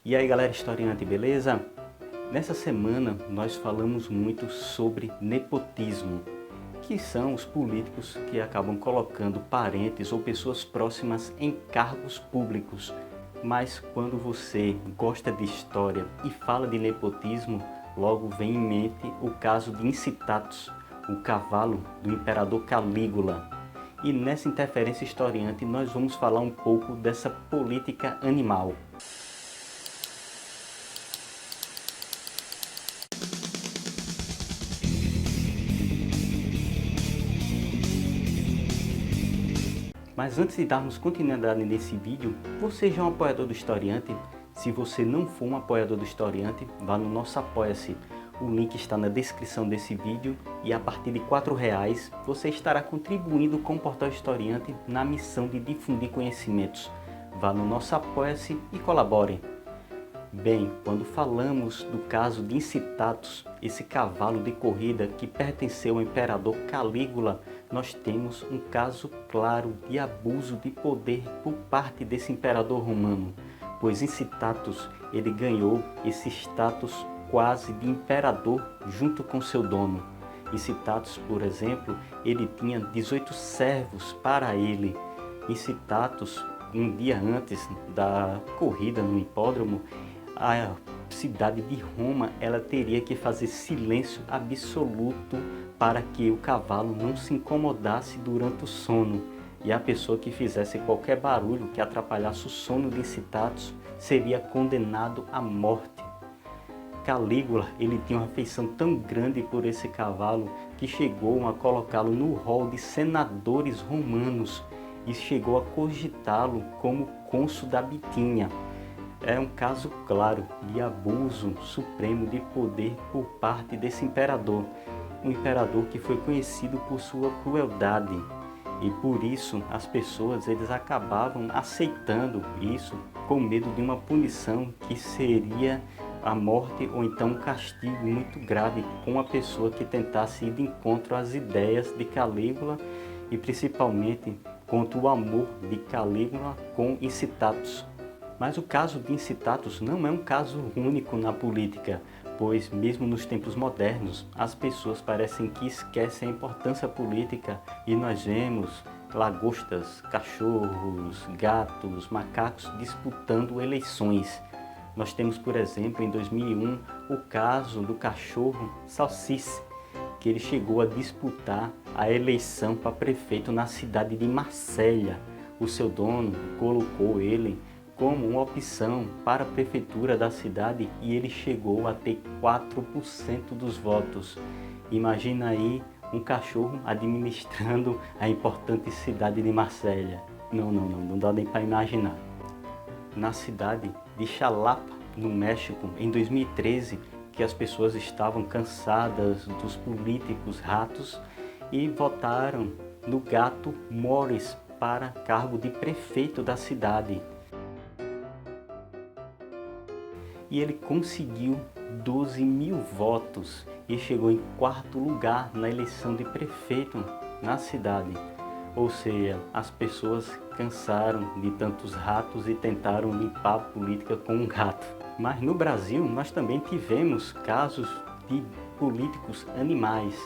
E aí galera historiante, beleza? Nessa semana nós falamos muito sobre nepotismo, que são os políticos que acabam colocando parentes ou pessoas próximas em cargos públicos. Mas quando você gosta de história e fala de nepotismo, logo vem em mente o caso de Incitatus, o cavalo do imperador Calígula. E nessa interferência historiante nós vamos falar um pouco dessa política animal. Mas antes de darmos continuidade nesse vídeo, você já é um apoiador do Historiante? Se você não for um apoiador do Historiante, vá no nosso Apoia-se. O link está na descrição desse vídeo e a partir de R$4 você estará contribuindo com o Portal Historiante na missão de difundir conhecimentos. Vá no nosso Apoia-se e colabore. Bem, quando falamos do caso de Incitatus, esse cavalo de corrida que pertenceu ao imperador Calígula, nós temos um caso claro de abuso de poder por parte desse imperador romano, pois Incitatus ele ganhou esse status quase de imperador junto com seu dono. Incitatus, por exemplo, ele tinha 18 servos para ele. Incitatus, um dia antes da corrida no hipódromo, a cidade de Roma ela teria que fazer silêncio absoluto para que o cavalo não se incomodasse durante o sono, e a pessoa que fizesse qualquer barulho que atrapalhasse o sono de Incitatus seria condenado à morte. Calígula ele tinha uma afeição tão grande por esse cavalo que chegou a colocá-lo no rol de senadores romanos e chegou a cogitá-lo como cônsul da Bitínia. É um caso claro de abuso supremo de poder por parte desse imperador. Um imperador que foi conhecido por sua crueldade. E por isso as pessoas eles acabavam aceitando isso com medo de uma punição que seria a morte ou então um castigo muito grave com a pessoa que tentasse ir de encontro às ideias de Calígula e principalmente contra o amor de Calígula com Incitatus. Mas o caso de Incitatus não é um caso único na política, pois mesmo nos tempos modernos as pessoas parecem que esquecem a importância política e nós vemos lagostas, cachorros, gatos, macacos disputando eleições. Nós temos, por exemplo, em 2001, o caso do cachorro Salsice, que ele chegou a disputar a eleição para prefeito na cidade de Marselha. O seu dono colocou ele como uma opção para a prefeitura da cidade e ele chegou a ter 4% dos votos. Imagina aí um cachorro administrando a importante cidade de Marselha. Não dá nem para imaginar. Na cidade de Xalapa, no México, em 2013, que as pessoas estavam cansadas dos políticos ratos e votaram no gato Morris para cargo de prefeito da cidade. E ele conseguiu 12 mil votos e chegou em quarto lugar na eleição de prefeito na cidade. Ou seja, as pessoas cansaram de tantos ratos e tentaram limpar a política com um gato. Mas no Brasil nós também tivemos casos de políticos animais.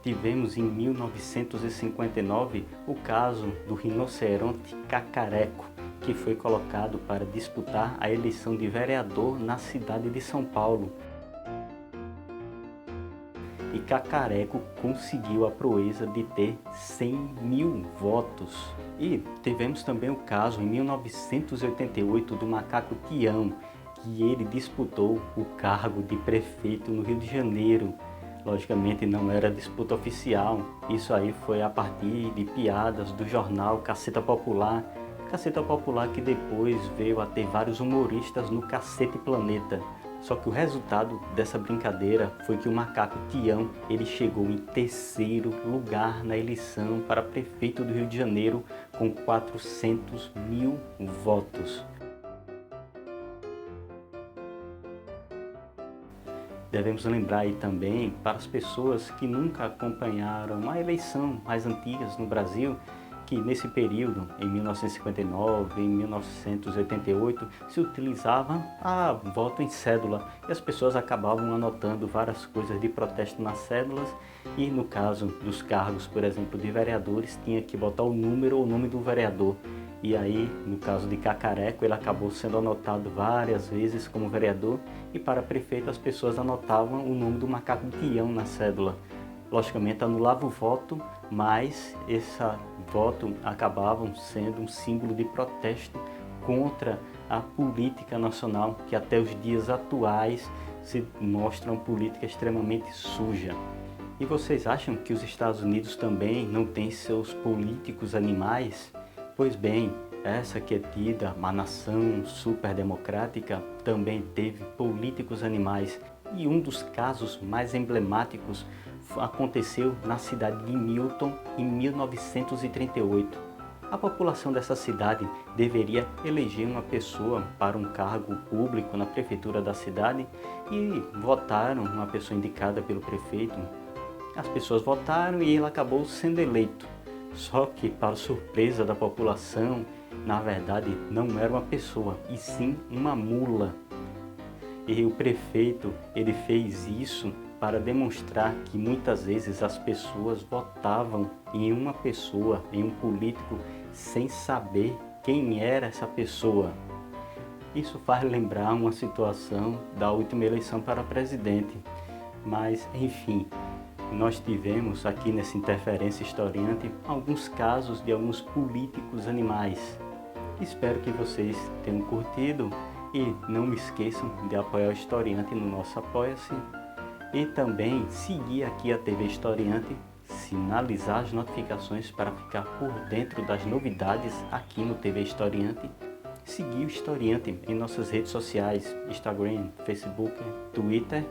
Tivemos em 1959 o caso do rinoceronte Cacareco, que foi colocado para disputar a eleição de vereador na cidade de São Paulo. E Cacareco conseguiu a proeza de ter 100 mil votos. E tivemos também o caso em 1988 do macaco Tião, que ele disputou o cargo de prefeito no Rio de Janeiro. Logicamente não era disputa oficial, isso aí foi a partir de piadas do jornal Caceta Popular. Caceta Popular que depois veio a ter vários humoristas no Cacete Planeta. Só que o resultado dessa brincadeira foi que o macaco Tião ele chegou em terceiro lugar na eleição para prefeito do Rio de Janeiro com 400 mil votos. Devemos lembrar aí também para as pessoas que nunca acompanharam a eleição mais antigas no Brasil, que nesse período, em 1959, em 1988, se utilizava a voto em cédula e as pessoas acabavam anotando várias coisas de protesto nas cédulas e no caso dos cargos, por exemplo, de vereadores, tinha que botar o número ou o nome do vereador. E aí, no caso de Cacareco, ele acabou sendo anotado várias vezes como vereador e para prefeito as pessoas anotavam o nome do macaco Tião na cédula. Logicamente anulava o voto, mas esse voto acabavam sendo um símbolo de protesto contra a política nacional, que até os dias atuais se mostra uma política extremamente suja. E vocês acham que os Estados Unidos também não têm seus políticos animais? Pois bem, essa que é tida uma nação super democrática também teve políticos animais. E um dos casos mais emblemáticos aconteceu na cidade de Milton em 1938. A população dessa cidade deveria eleger uma pessoa para um cargo público na prefeitura da cidade e votaram uma pessoa indicada pelo prefeito. As pessoas votaram e ele acabou sendo eleito. Só que, para surpresa da população, na verdade não era uma pessoa, e sim uma mula. E o prefeito, ele fez isso para demonstrar que muitas vezes as pessoas votavam em uma pessoa, em um político, sem saber quem era essa pessoa. Isso faz lembrar uma situação da última eleição para presidente. Mas, enfim, nós tivemos aqui nessa interferência historiante alguns casos de alguns políticos animais. Espero que vocês tenham curtido e não me esqueçam de apoiar o Historiante no nosso Apoia-se e também seguir aqui a TV Historiante, sinalizar as notificações para ficar por dentro das novidades aqui no TV Historiante, seguir o Historiante em nossas redes sociais, Instagram, Facebook, Twitter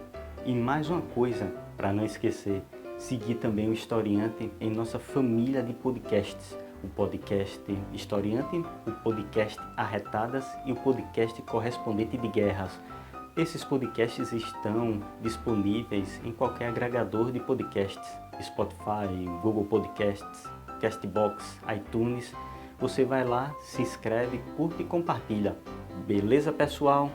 e mais uma coisa para não esquecer, seguir também o Historiante em nossa família de podcasts, o podcast Historiante, o podcast Arretadas e o podcast Correspondente de Guerras. Esses podcasts estão disponíveis em qualquer agregador de podcasts, Spotify, Google Podcasts, Castbox, iTunes. Você vai lá, se inscreve, curte e compartilha. Beleza, pessoal?